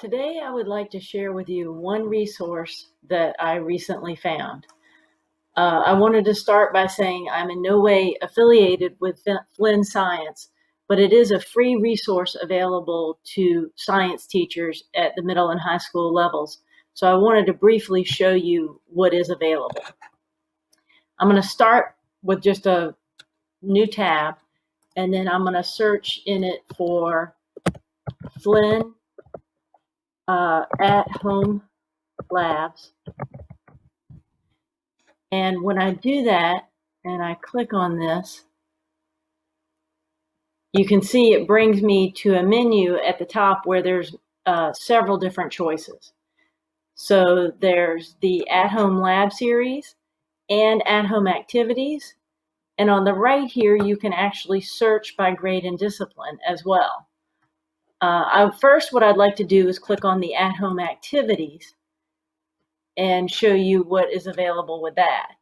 Today, I would like to share with you one resource that I recently found. I wanted to start by saying I'm in no way affiliated with Flinn Science, but it is a free resource available to science teachers at the middle and high school levels. So I wanted to briefly show you what is available. I'm going to start with just a new tab, and then I'm going to search in it for Flinn at-home labs. And when I do that and I click on this, you can see it brings me to a menu at the top where there's several different choices. So there's the at-home lab series and at-home activities. And on the right here, you can actually search by grade and discipline as well. First, what I'd like to do is click on the at-home activities and show you what is available with that.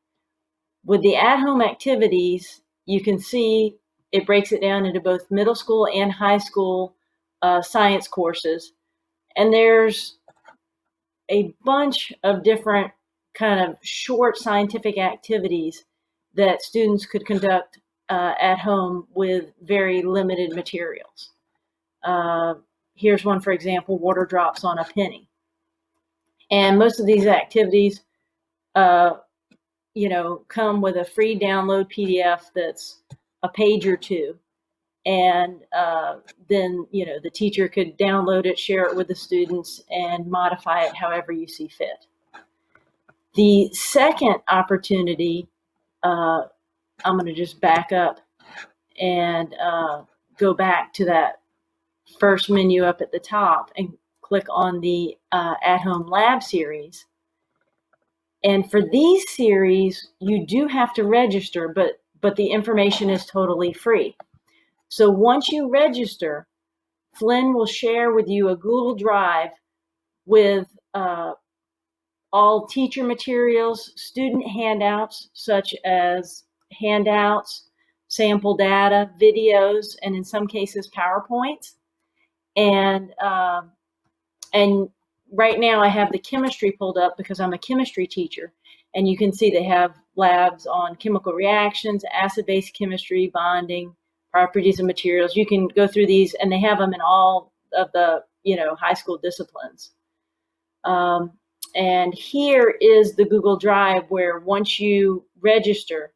With the at-home activities, you can see it breaks it down into both middle school and high school science courses. And there's a bunch of different kind of short scientific activities that students could conduct at home with very limited materials. Here's one, for example, water drops on a penny. And most of these activities, come with a free download PDF that's a page or two. And then, the teacher could download it, share it with the students, and modify it however you see fit. The second opportunity, I'm going to just back up and go back to that first menu up at the top and click on the at-home lab series. And for these series, you do have to register, but the information is totally free. So once you register, Flinn will share with you a Google Drive with all teacher materials, student handouts, such as handouts, sample data, videos, and in some cases, PowerPoints. And right now I have the chemistry pulled up because I'm a chemistry teacher, and you can see they have labs on chemical reactions, acid-base chemistry, bonding, properties of materials. You can go through these, and they have them in all of the high school disciplines. And here is the Google Drive where once you register,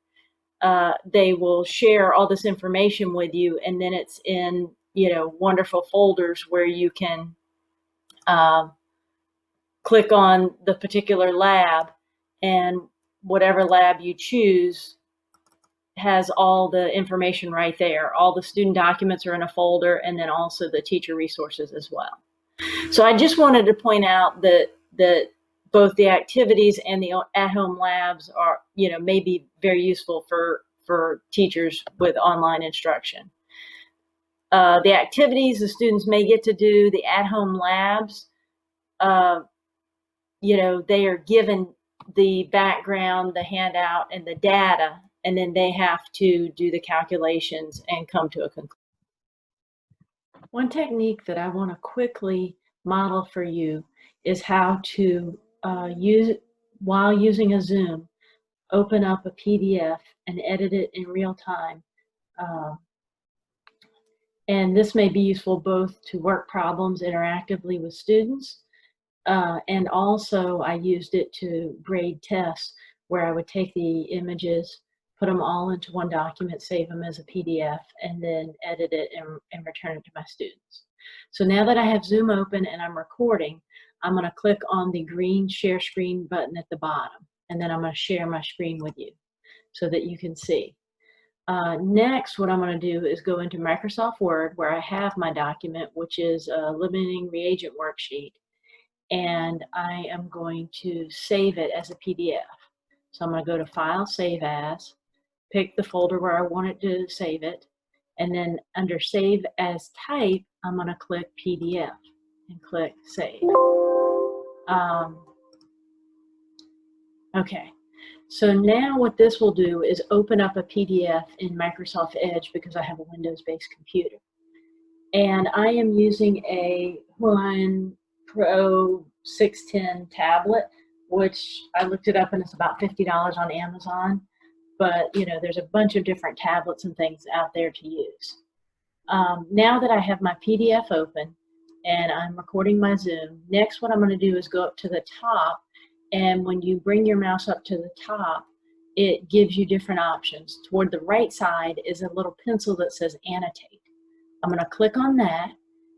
they will share all this information with you, and then it's in wonderful folders where you can click on the particular lab, and whatever lab you choose has all the information right there. All the student documents are in a folder, and then also the teacher resources as well. So I just wanted to point out that both the activities and the at-home labs are, may be very useful for teachers with online instruction. The activities the students may get to do, the at-home labs, they are given the background, the handout, and the data, and then they have to do the calculations and come to a conclusion. One technique that I want to quickly model for you is how to while using a Zoom, open up a PDF and edit it in real time. And this may be useful both to work problems interactively with students, and also I used it to grade tests where I would take the images, put them all into one document, save them as a PDF, and then edit it and return it to my students. So now that I have Zoom open and I'm recording, I'm going to click on the green share screen button at the bottom, and then I'm going to share my screen with you so that you can see. Next, what I'm going to do is go into Microsoft Word where I have my document, which is a limiting reagent worksheet, and I am going to save it as a PDF. So I'm going to go to File, Save As, pick the folder where I want it to save it, and then under Save As Type, I'm going to click PDF and click Save. Okay. So now what this will do is open up a PDF in Microsoft Edge because I have a Windows-based computer. And I am using a Hawaiian Pro 610 tablet, which I looked it up and it's about $50 on Amazon. But, you know, there's a bunch of different tablets and things out there to use. Now that I have my PDF open and I'm recording my Zoom, next what I'm going to do is go up to the top, and when you bring your mouse up to the top, it gives you different options. Toward the right side is a little pencil that says annotate. I'm going to click on that,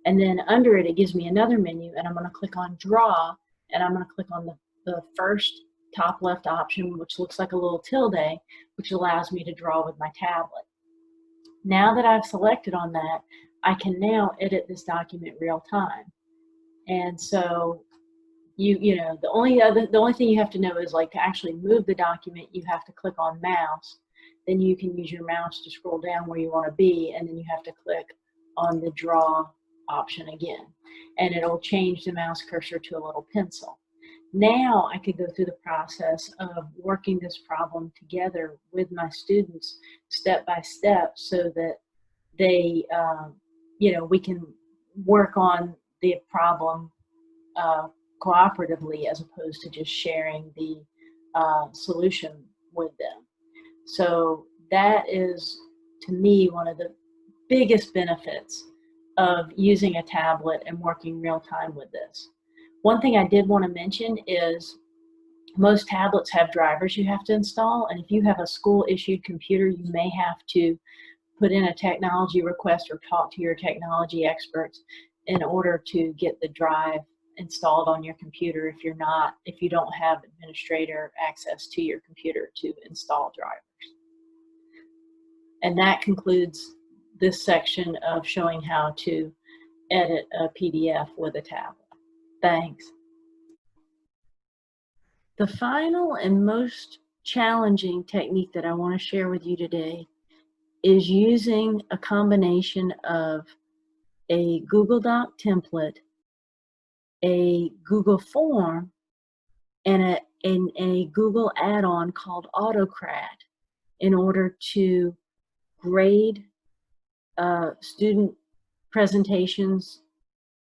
and then under it, it gives me another menu, and I'm going to click on draw, and I'm going to click on the first top left option, which looks like a little tilde, which allows me to draw with my tablet. Now that I've selected on that, I can now edit this document real time. And so you know, the only thing you have to know is, like, to actually move the document, you have to click on mouse. Then you can use your mouse to scroll down where you want to be, and then you have to click on the draw option again, and it'll change the mouse cursor to a little pencil. Now I could go through the process of working this problem together with my students step by step, so that they, you know, we can work on the problem cooperatively, as opposed to just sharing the solution with them. So that is, to me, one of the biggest benefits of using a tablet and working real time with this. One thing I did want to mention is most tablets have drivers you have to install, and if you have a school-issued computer, you may have to put in a technology request or talk to your technology experts in order to get the drive installed on your computer if you don't have administrator access to your computer to install drivers. And that concludes this section of showing how to edit a PDF with a tablet. Thanks. The final and most challenging technique that I want to share with you today is using a combination of a Google Doc template, a Google form, and a Google add-on called AutoCrat in order to grade student presentations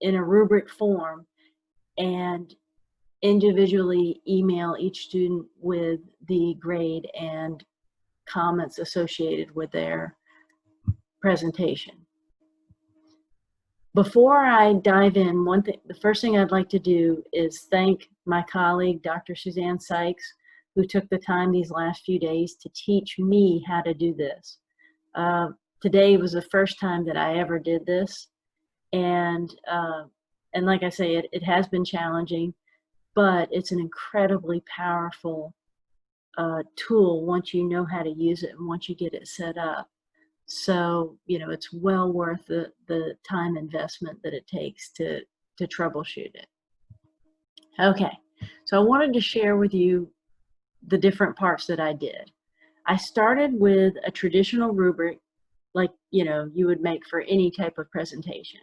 in a rubric form and individually email each student with the grade and comments associated with their presentation. Before I dive in, the first thing I'd like to do is thank my colleague, Dr. Suzanne Sykes, who took the time these last few days to teach me how to do this. Today was the first time that I ever did this, and like I say, it has been challenging, but it's an incredibly powerful tool once you know how to use it and once you get it set up. So, you know, it's well worth the time investment that it takes to troubleshoot it. Okay, so I wanted to share with you the different parts that I did. I started with a traditional rubric, like, you know, you would make for any type of presentation.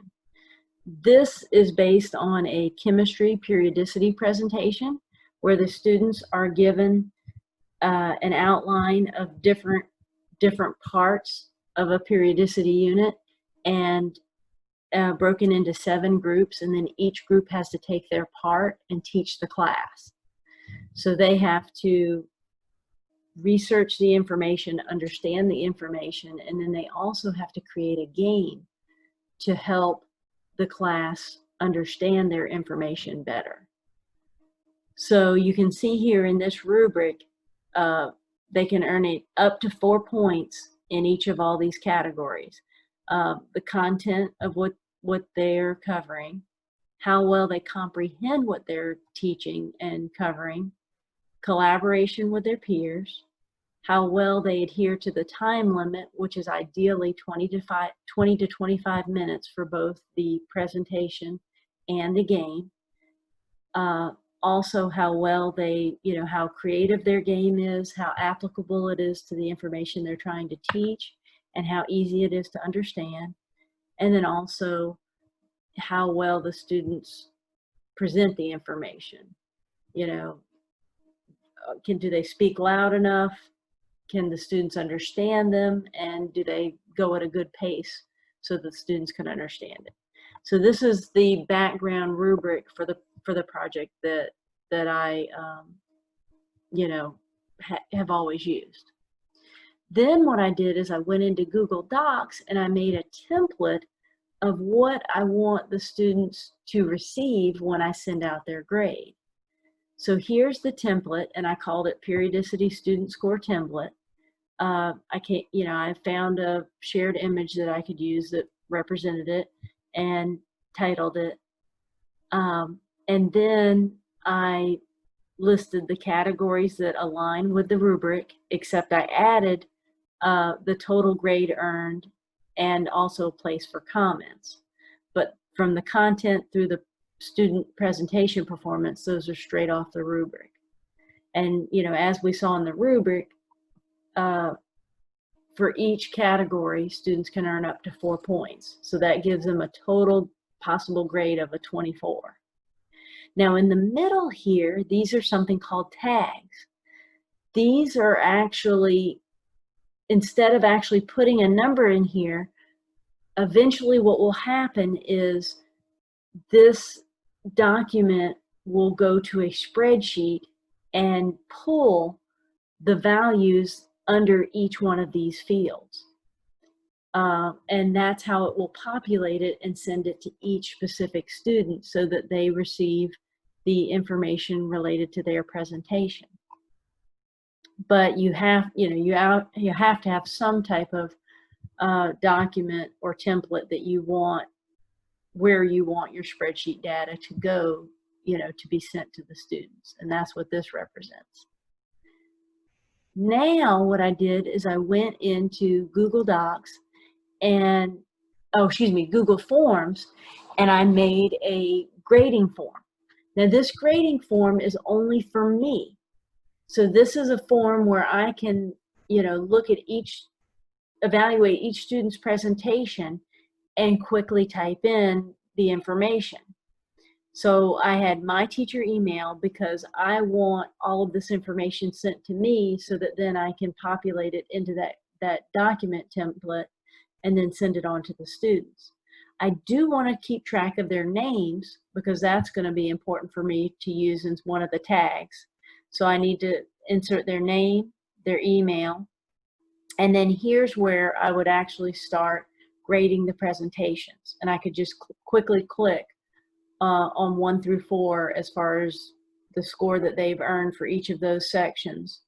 This is based on a chemistry periodicity presentation where the students are given an outline of different parts of a periodicity unit, and broken into 7 groups, and then each group has to take their part and teach the class. So they have to research the information, understand the information, and then they also have to create a game to help the class understand their information better. So you can see here in this rubric, they can earn up to 4 points in each of all these categories. The content of what they're covering, how well they comprehend what they're teaching and covering, collaboration with their peers, how well they adhere to the time limit, which is ideally 20 to 25 minutes for both the presentation and the game. Also how well they, you know, how creative their game is, how applicable it is to the information they're trying to teach, and how easy it is to understand. And then also how well the students present the information. You know, do they speak loud enough? Can the students understand them? And do they go at a good pace so that the students can understand it? So this is the background rubric for the for the project that I, you know, have always used. Then what I did is I went into Google Docs and I made a template of what I want the students to receive when I send out their grade. So here's the template, and I called it Periodicity Student Score Template. I found a shared image that I could use that represented it and titled it. And then I listed the categories that align with the rubric, except I added the total grade earned and also a place for comments. But from the content through the student presentation performance, those are straight off the rubric. And, as we saw in the rubric, for each category, students can earn up to 4 points. So that gives them a total possible grade of a 24. Now in the middle here, these are something called tags. These are actually, instead of actually putting a number in here, eventually what will happen is this document will go to a spreadsheet and pull the values under each one of these fields. And that's how it will populate it and send it to each specific student so that they receive the information related to their presentation. But you have to have some type of document or template that you want, where you want your spreadsheet data to go, to be sent to the students. And that's what this represents. Now what I did is I went into Google Docs and, Google Forms, and I made a grading form. Now this grading form is only for me. So this is a form where I can, look at evaluate each student's presentation and quickly type in the information. So I had my teacher email because I want all of this information sent to me so that then I can populate it into that document template and then send it on to the students. I do want to keep track of their names because that's going to be important for me to use in one of the tags. So I need to insert their name, their email, and then here's where I would actually start grading the presentations. And I could just quickly click on 1 through 4 as far as the score that they've earned for each of those sections.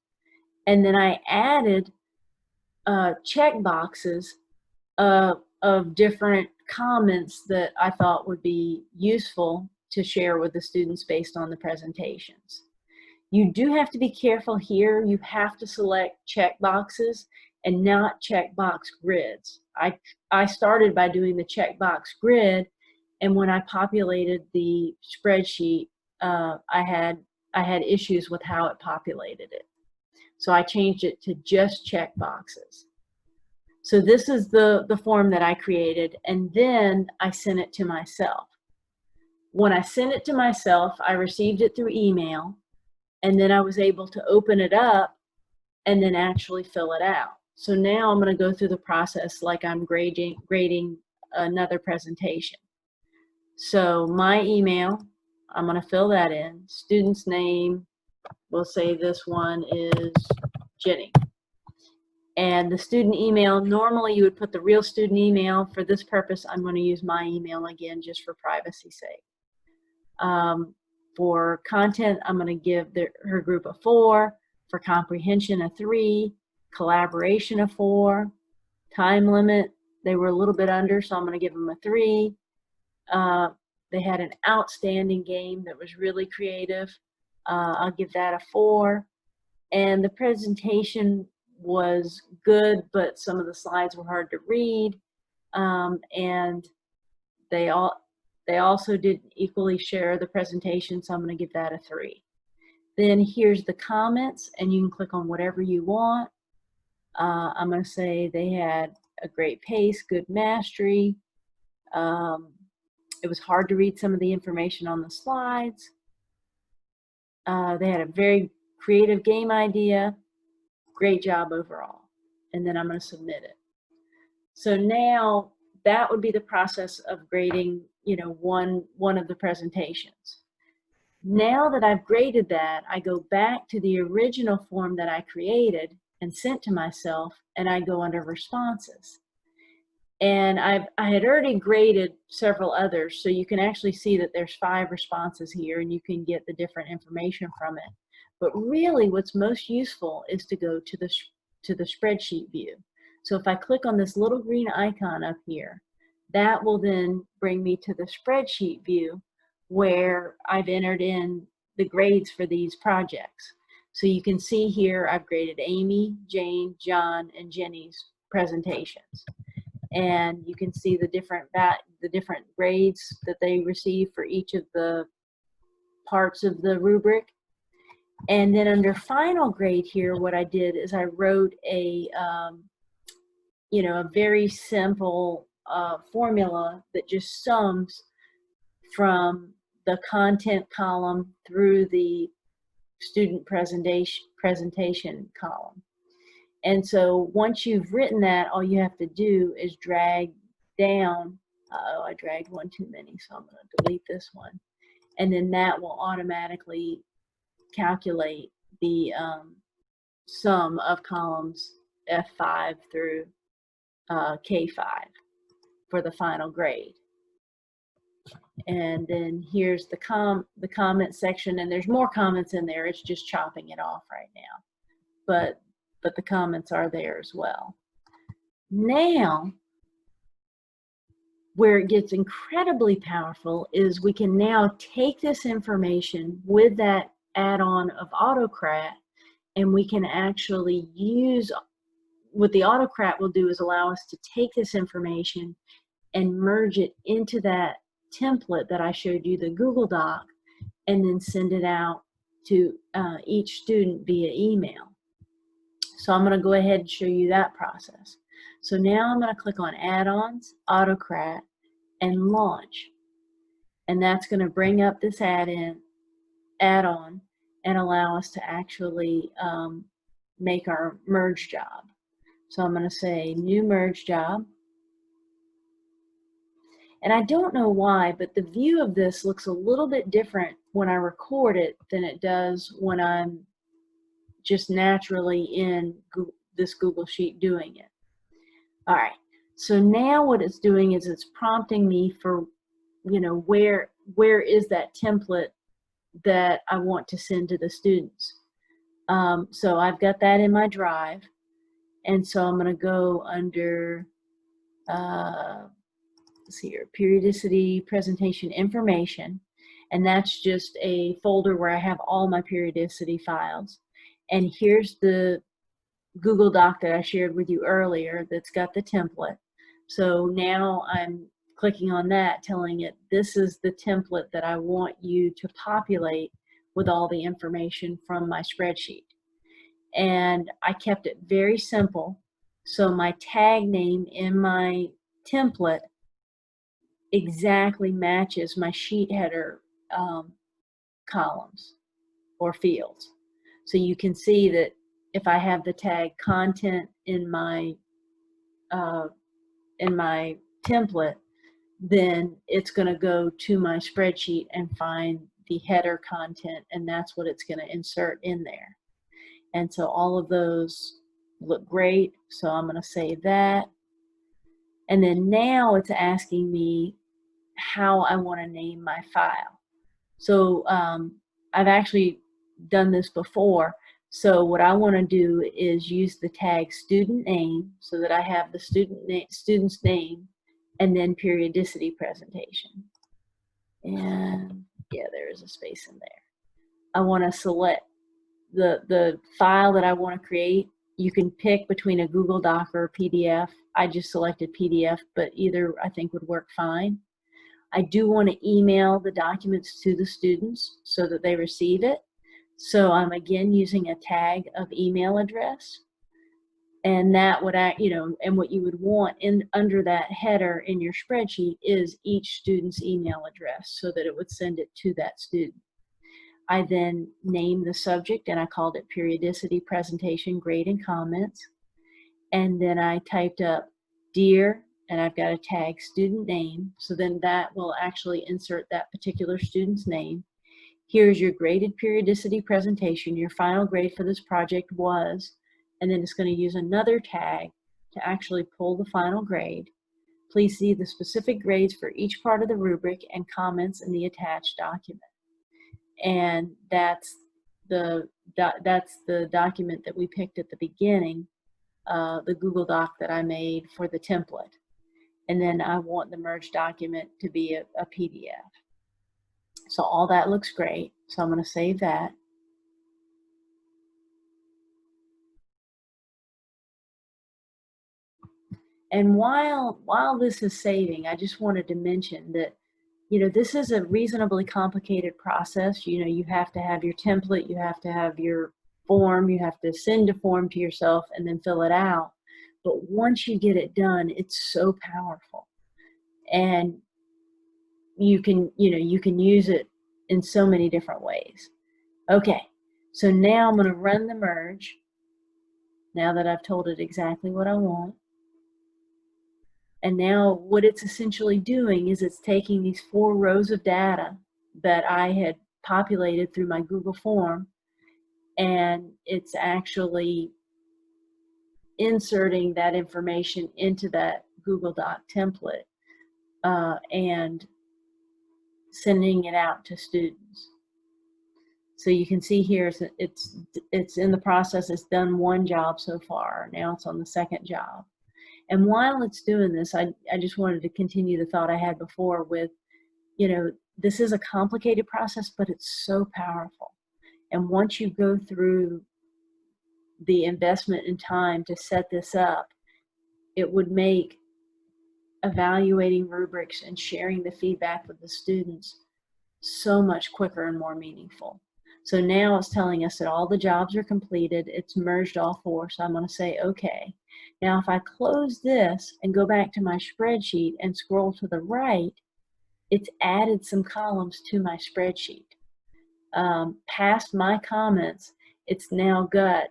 And then I added check boxes of different comments that I thought would be useful to share with the students based on the presentations. You do have to be careful here. You have to select check boxes and not checkbox grids. I started by doing the checkbox grid, and when I populated the spreadsheet, I had issues with how it populated it. So I changed it to just check boxes. So this is the form that I created, and then I sent it to myself. When I sent it to myself, I received it through email, and then I was able to open it up and then actually fill it out. So now I'm going to go through the process like I'm grading another presentation. So my email, I'm going to fill that in. Student's name, we'll say this one is Jenny. And the student email, normally you would put the real student email. For this purpose, I'm going to use my email again just for privacy's sake. For content, I'm going to give her group a 4. For comprehension, a 3. Collaboration, a 4. Time limit, they were a little bit under, so I'm going to give them a 3. They had an outstanding game that was really creative. I'll give that a 4. And the presentation was good, but some of the slides were hard to read. And they also didn't equally share the presentation, so I'm going to give that a 3. Then here's the comments, and you can click on whatever you want. I'm going to say they had a great pace, good mastery. It was hard to read some of the information on the slides. They had a very creative game idea. Great job overall. And then I'm going to submit it. So now that would be the process of grading, one of the presentations. Now that I've graded that, I go back to the original form that I created and sent to myself, and I go under responses. And I had already graded several others, so you can actually see that there's 5 responses here, and you can get the different information from it. But really what's most useful is to go to the spreadsheet view. So if I click on this little green icon up here, that will then bring me to the spreadsheet view where I've entered in the grades for these projects. So you can see here I've graded Amy, Jane, John, and Jenny's presentations. And you can see the different grades that they receive for each of the parts of the rubric. And then under final grade here, what I did is I wrote a very simple formula that just sums from the content column through the student presentation column. And so once you've written that, all you have to do is drag down. Uh-oh, I dragged one too many, so I'm going to delete this one. And then that will automatically calculate the sum of columns F5 through K5 for the final grade. And then here's the comment section, and there's more comments in there. It's just chopping it off right now. But the comments are there as well. Now, where it gets incredibly powerful is we can now take this information with that add-on of AutoCrat, and we can actually use, what the AutoCrat will do is allow us to take this information and merge it into that template that I showed you, the Google Doc, and then send it out to each student via email. So I'm going to go ahead and show you that process. So now I'm going to click on Add-ons, AutoCrat, and Launch. And that's going to bring up this add-on and allow us to actually make our merge job. So I'm going to say New Merge Job. And I don't know why, but the view of this looks a little bit different when I record it than it does when I'm just naturally in this Google Sheet doing it. All right, so now what it's doing is it's prompting me for, where is that template that I want to send to the students. So I've got that in my drive, and so I'm going to go under, let's see here, periodicity presentation information, and that's just a folder where I have all my periodicity files. And here's the Google Doc that I shared with you earlier that's got the template. So now I'm clicking on that, telling it this is the template that I want you to populate with all the information from my spreadsheet. And I kept it very simple. So my tag name in my template exactly matches my sheet header columns or fields. So you can see that if I have the tag content in my template, then it's going to go to my spreadsheet and find the header content, and that's what it's going to insert in there. And so all of those look great, so I'm going to save that. And then now it's asking me how I want to name my file. So I've actually done this before. So what I want to do is use the tag student name so that I have the student's name and then periodicity presentation. And yeah, there is a space in there. I want to select the file that I want to create. You can pick between a Google Doc or a PDF. I just selected PDF, but either I think would work fine. I do want to email the documents to the students so that they receive it. So I'm again using a tag of email address, and that would and what you would want under that header in your spreadsheet is each student's email address so that it would send it to that student. I then named the subject, and I called it periodicity presentation grade and comments. And then I typed up Dear, and I've got a tag student name, so then that will actually insert that particular student's name. Here's your graded periodicity presentation. Your final grade for this project was, and then it's going to use another tag to actually pull the final grade. Please see the specific grades for each part of the rubric and comments in the attached document. And that's the document that we picked at the beginning, the Google Doc that I made for the template. And then I want the merged document to be a PDF. So all that looks great. So I'm going to save that. And while this is saving, I just wanted to mention that, this is a reasonably complicated process. You have to have your template, you have to have your form, you have to send a form to yourself and then fill it out. But once you get it done, it's so powerful. And you can use it in so many different ways. Okay, so now I'm going to run the merge, now that I've told it exactly what I want. And now what it's essentially doing is it's taking these 4 rows of data that I had populated through my Google form, and it's actually inserting that information into that Google Doc template and sending it out to students. So you can see here it's in the process. It's done 1 job so far. Now it's on the 2nd job. And while it's doing this, I just wanted to continue the thought I had before with, this is a complicated process, but it's so powerful. And once you go through the investment in time to set this up, it would make evaluating rubrics and sharing the feedback with the students so much quicker and more meaningful. So now it's telling us that all the jobs are completed. It's merged all 4, so I'm going to say okay. Now if I close this and go back to my spreadsheet and scroll to the right, it's added some columns to my spreadsheet. Past my comments, it's now got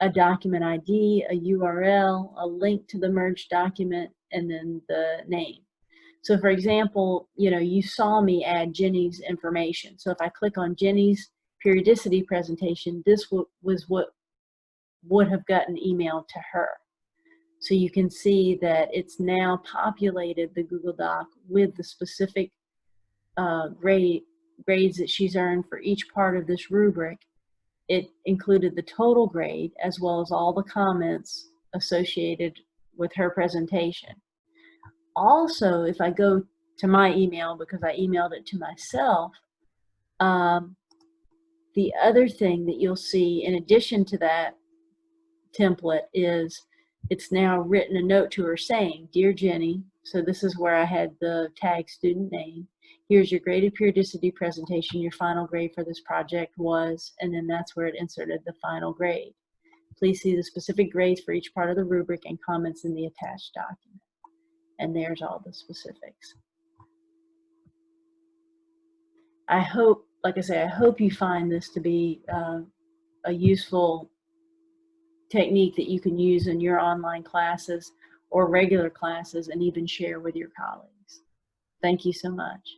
a document ID, a URL, a link to the merged document, and then the name. So for example, you saw me add Jenny's information. So if I click on Jenny's periodicity presentation, this was what would have gotten emailed to her. So you can see that it's now populated the Google Doc with the specific grades that she's earned for each part of this rubric. It included the total grade as well as all the comments associated with her presentation. Also, if I go to my email, because I emailed it to myself, the other thing that you'll see in addition to that template is it's now written a note to her saying, "Dear Jenny," so this is where I had the tag student name, "Here's your graded periodicity presentation. Your final grade for this project was," and then that's where it inserted the final grade. "Please see the specific grades for each part of the rubric and comments in the attached document." And there's all the specifics. I hope, like I say, I hope you find this to be a useful technique that you can use in your online classes or regular classes and even share with your colleagues. Thank you so much.